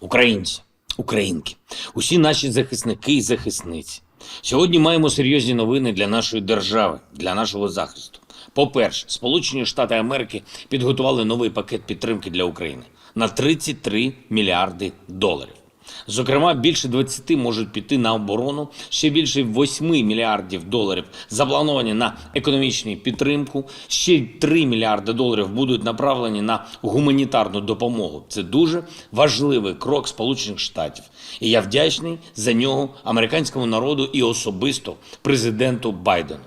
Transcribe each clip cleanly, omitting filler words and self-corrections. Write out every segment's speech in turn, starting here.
Українці, українки, усі наші захисники і захисниці. Сьогодні маємо серйозні новини для нашої держави, для нашого захисту. По-перше, Сполучені Штати Америки підготували новий пакет підтримки для України на 33 мільярди доларів. Зокрема, більше 20 можуть піти на оборону, ще більше 8 мільярдів доларів заплановані на економічну підтримку, ще 3 мільярди доларів будуть направлені на гуманітарну допомогу. Це дуже важливий крок Сполучених Штатів. І я вдячний за нього американському народу і особисто президенту Байдену.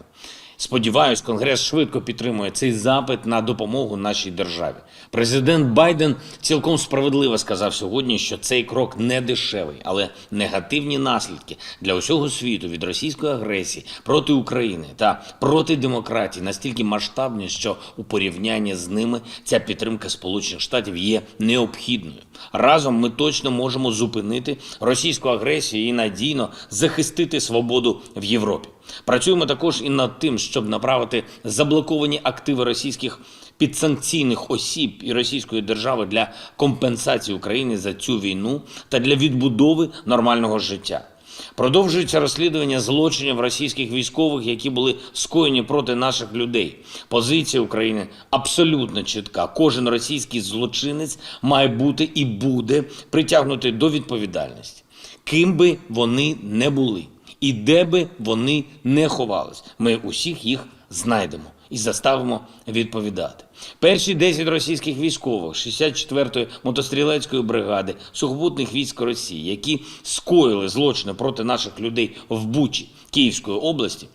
Сподіваюсь, Конгрес швидко підтримує цей запит на допомогу нашій державі. Президент Байден цілком справедливо сказав сьогодні, що цей крок не дешевий, але негативні наслідки для усього світу від російської агресії проти України та проти демократії настільки масштабні, що у порівнянні з ними ця підтримка Сполучених Штатів є необхідною. Разом ми точно можемо зупинити російську агресію і надійно захистити свободу в Європі. Працюємо також і над тим, щоб направити заблоковані активи російських підсанкційних осіб і російської держави для компенсації України за цю війну та для відбудови нормального життя. Продовжується розслідування злочинів російських військових, які були скоєні проти наших людей. Позиція України абсолютно чітка. Кожен російський злочинець має бути і буде притягнутий до відповідальності. Ким би вони не були і де би вони не ховались, ми усіх їх знайдемо і заставимо відповідати. Перші 10 російських військових 64-ї мотострілецької бригади сухопутних військ Росії, які скоїли злочини проти наших людей в Бучі Київської області,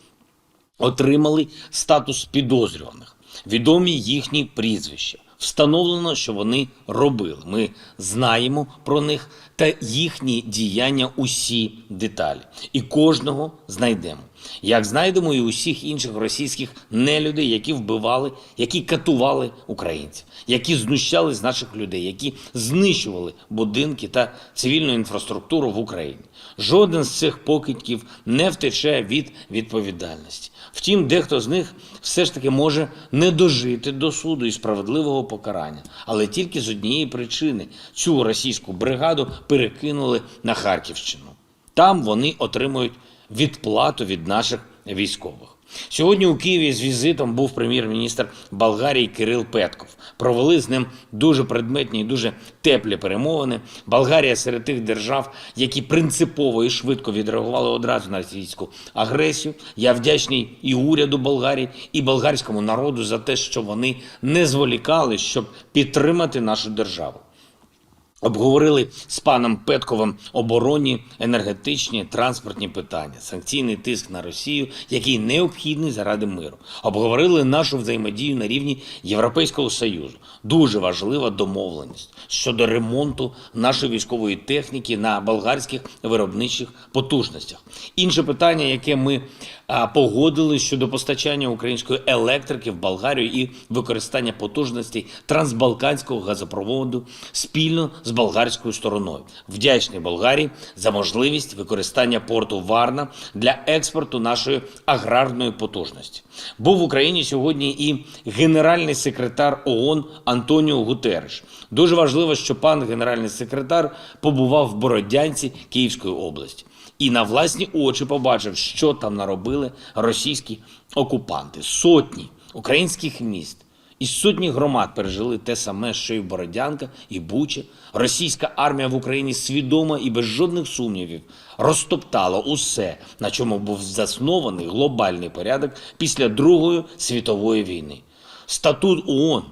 отримали статус підозрюваних. Відомі їхні прізвища. Встановлено, що вони робили. Ми знаємо про них та їхні діяння, усі деталі. І кожного знайдемо. Як знайдемо і усіх інших російських нелюдей, які вбивали, які катували українців, які знущали з наших людей, які знищували будинки та цивільну інфраструктуру в Україні. Жоден з цих покидьків не втече від відповідальності. Втім, дехто з них все ж таки може не дожити до суду і справедливого покарання. Але тільки з однієї причини – цю російську бригаду перекинули на Харківщину. Там вони отримують відплату від наших військових. Сьогодні у Києві з візитом був прем'єр-міністр Болгарії Кирил Петков. Провели з ним дуже предметні і дуже теплі перемовини. Болгарія серед тих держав, які принципово і швидко відреагували одразу на російську агресію. Я вдячний і уряду Болгарії, і болгарському народу за те, що вони не зволікали, щоб підтримати нашу державу. Обговорили з паном Петковим оборонні, енергетичні, транспортні питання, санкційний тиск на Росію, який необхідний заради миру. Обговорили нашу взаємодію на рівні Європейського Союзу. Дуже важлива домовленість щодо ремонту нашої військової техніки на болгарських виробничих потужностях. Інше питання, яке ми погодили щодо постачання української електрики в Болгарію і використання потужностей трансбалканського газопроводу спільно з болгарською стороною. Вдячний Болгарії за можливість використання порту Варна для експорту нашої аграрної потужності. Був в Україні сьогодні і генеральний секретар ООН Антоніо Гутерреш. Дуже важливо, що пан генеральний секретар побував в Бородянці Київської області. І на власні очі побачив, що там наробили російські окупанти. Сотні українських міст і сотні громад пережили те саме, що і Бородянка, і Буча. Російська армія в Україні свідомо і без жодних сумнівів розтоптала усе, на чому був заснований глобальний порядок після Другої світової війни. Статут ООН,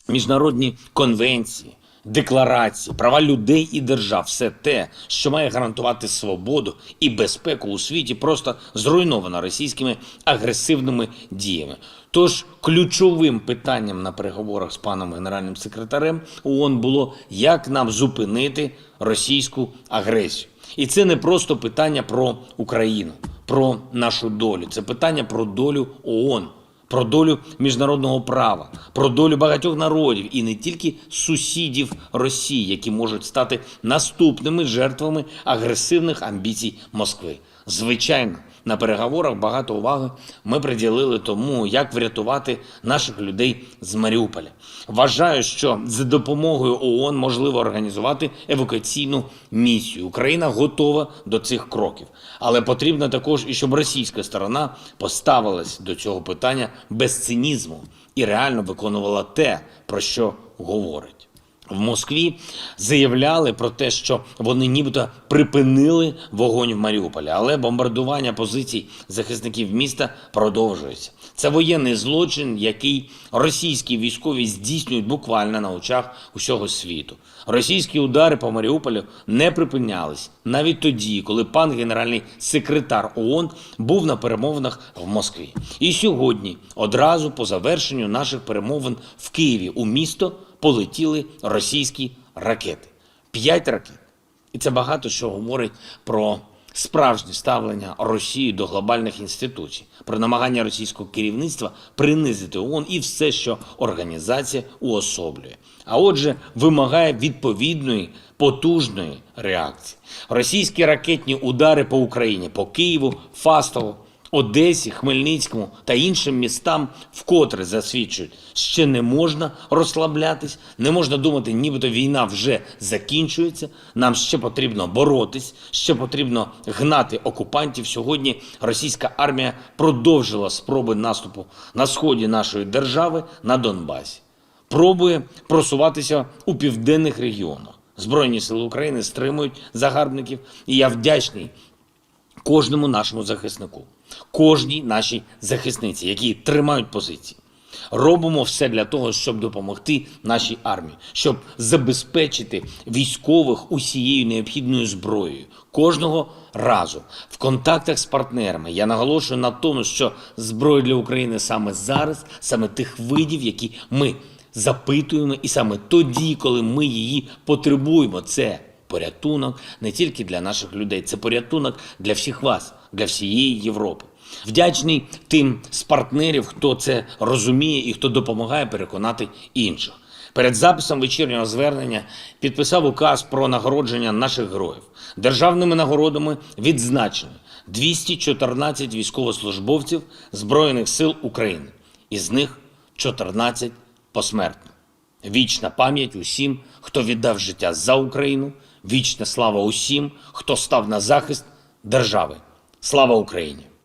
міжнародні конвенції, декларації, права людей і держав – все те, що має гарантувати свободу і безпеку у світі, просто зруйновано російськими агресивними діями. Тож ключовим питанням на переговорах з паном генеральним секретарем ООН було, як нам зупинити російську агресію. І це не просто питання про Україну, про нашу долю. Це питання про долю ООН, про долю міжнародного права, про долю багатьох народів і не тільки сусідів Росії, які можуть стати наступними жертвами агресивних амбіцій Москви. Звичайно, на переговорах багато уваги ми приділили тому, як врятувати наших людей з Маріуполя. Вважаю, що за допомогою ООН можливо організувати евакуаційну місію. Україна готова до цих кроків. Але потрібно також і щоб російська сторона поставилась до цього питання без цинізму і реально виконувала те, про що говорить. В Москві заявляли про те, що вони нібито припинили вогонь в Маріуполі, але бомбардування позицій захисників міста продовжується. Це воєнний злочин, який російські військові здійснюють буквально на очах усього світу. Російські удари по Маріуполю не припинялись навіть тоді, коли пан генеральний секретар ООН був на перемовинах в Москві. І сьогодні, одразу по завершенню наших перемовин в Києві, у місто полетіли російські ракети. 5 ракет. І це багато що говорить про справжнє ставлення Росії до глобальних інституцій, про намагання російського керівництва принизити ООН і все, що організація уособлює. А отже, вимагає відповідної, потужної реакції. Російські ракетні удари по Україні, по Києву, Фастову, Одесі, Хмельницькому та іншим містам вкотре засвідчують, ще не можна розслаблятись, не можна думати, нібито війна вже закінчується, нам ще потрібно боротись, ще потрібно гнати окупантів. Сьогодні російська армія продовжила спроби наступу на сході нашої держави, на Донбасі. Пробує просуватися у південних регіонах. Збройні сили України стримують загарбників, і я вдячний кожному нашому захиснику, кожній нашій захисниці, які тримають позиції. Робимо все для того, щоб допомогти нашій армії, щоб забезпечити військових усією необхідною зброєю. Кожного разу в контактах з партнерами я наголошую на тому, що зброя для України саме зараз, саме тих видів, які ми запитуємо, і саме тоді, коли ми її потребуємо. Це порятунок не тільки для наших людей, це порятунок для всіх вас, для всієї Європи. Вдячний тим з партнерів, хто це розуміє і хто допомагає переконати інших. Перед записом вечірнього звернення підписав указ про нагородження наших героїв. Державними нагородами відзначені 214 військовослужбовців Збройних сил України. Із них 14 посмертно. Вічна пам'ять усім, хто віддав життя за Україну. Вічна слава усім, хто став на захист держави. Слава Україні!